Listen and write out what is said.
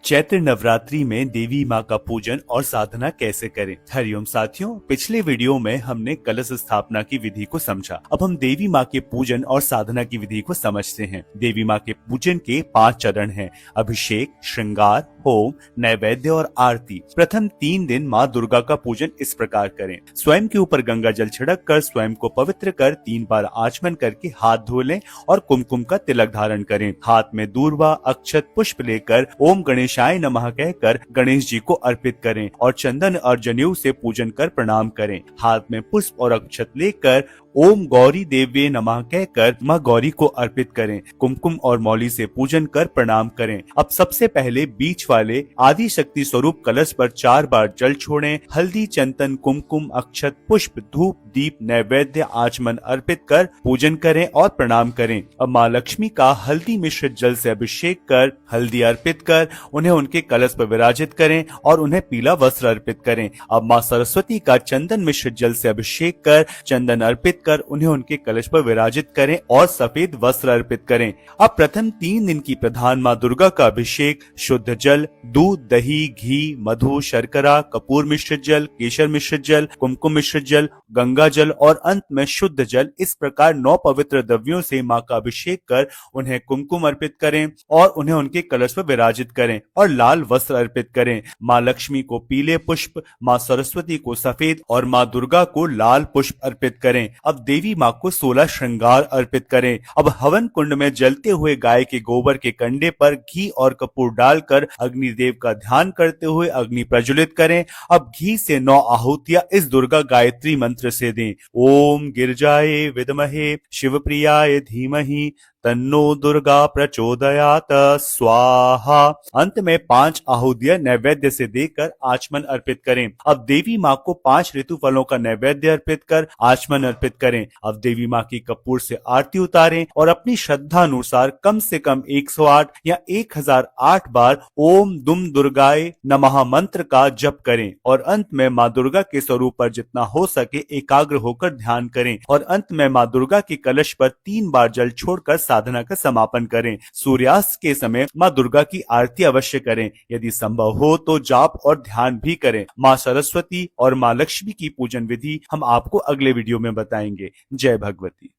चैत्र नवरात्रि में देवी माँ का पूजन और साधना कैसे करें। हरिओम साथियों, पिछले वीडियो में हमने कलश स्थापना की विधि को समझा। अब हम देवी माँ के पूजन और साधना की विधि को समझते हैं। देवी माँ के पूजन के 5 चरण हैं: अभिषेक, श्रृंगार, होम, नैवेद्य और आरती। प्रथम 3 दिन माँ दुर्गा का पूजन इस प्रकार करें। स्वयं के ऊपर गंगा जल छिड़क कर स्वयं को पवित्र कर 3 बार आचमन करके हाथ धो लें और कुमकुम का तिलक धारण करें। हाथ में दूर्वा, अक्षत, पुष्प लेकर ओम गणेशाय नमः कहकर गणेश जी को अर्पित करें और चंदन और जनेऊ से पूजन कर प्रणाम करें। हाथ में पुष्प और अक्षत लेकर ओम गौरी देव्ये नमः कहकर माँ गौरी को अर्पित करें। कुमकुम और मौली से पूजन कर प्रणाम करें। अब सबसे पहले बीच वाले आदि शक्ति स्वरूप कलश पर 4 बार जल छोड़ें। हल्दी, चंदन, कुमकुम, अक्षत, पुष्प, धूप, दीप, नैवेद्य, आचमन अर्पित कर पूजन करें और प्रणाम करें। अब माँ लक्ष्मी का हल्दी मिश्रित जल से अभिषेक कर हल्दी अर्पित कर उन्हें उनके कलश पर विराजित करें और उन्हें पीला वस्त्र अर्पित करें। अब माँ सरस्वती का चंदन मिश्रित जल से अभिषेक कर चंदन अर्पित कर उन्हें उनके कलश पर विराजित करें और सफेद वस्त्र अर्पित करें। अब प्रथम 3 दिन की प्रधान माँ दुर्गा का अभिषेक शुद्ध जल, दूध, दही, घी, मधु, शर्करा, कपूर मिश्रित जल, केशर मिश्रित जल, कुमकुम मिश्रित जल, गंगा जल और अंत में शुद्ध जल, इस प्रकार 9 पवित्र द्रव्यों से माँ का अभिषेक कर उन्हें कुमकुम अर्पित करें और उन्हें उनके कलश पर विराजित करें और लाल वस्त्र अर्पित करें। माँ लक्ष्मी को पीले पुष्प, माँ सरस्वती को सफेद और माँ दुर्गा को लाल पुष्प अर्पित करें। अब देवी माँ को 16 श्रृंगार अर्पित करें। अब हवन कुंड में जलते हुए गाय के गोबर के कंडे पर घी और कपूर डालकर अग्निदेव का ध्यान करते हुए अग्नि प्रज्वलित करें। अब घी से 9 आहुतियां इस दुर्गा गायत्री मंत्र से दें। ओम गिरजाये विद्महे शिवप्रियाय धीमहि तन्नो दुर्गा प्रचोदयात स्वाहा। अंत में 5 आहुतियां नैवेद्य से देकर आचमन अर्पित करें। अब देवी माँ को 5 ऋतु फलों का नैवेद्य अर्पित कर आचमन अर्पित करें। अब देवी माँ की कपूर से आरती उतारें और अपनी श्रद्धा अनुसार कम से कम 108 या 1008 बार ओम दुम दुर्गाय नमः मंत्र का जप करें और अंत में माँ दुर्गा के स्वरूप पर जितना हो सके एकाग्र होकर ध्यान करें और अंत में माँ दुर्गा के कलश पर 3 बार जल छोड़कर साधना का समापन करें। सूर्यास्त के समय माँ दुर्गा की आरती अवश्य करें। यदि संभव हो तो जाप और ध्यान भी करें। माँ सरस्वती और माँ लक्ष्मी की पूजन विधि हम आपको अगले वीडियो में बताएंगे। जय भगवती।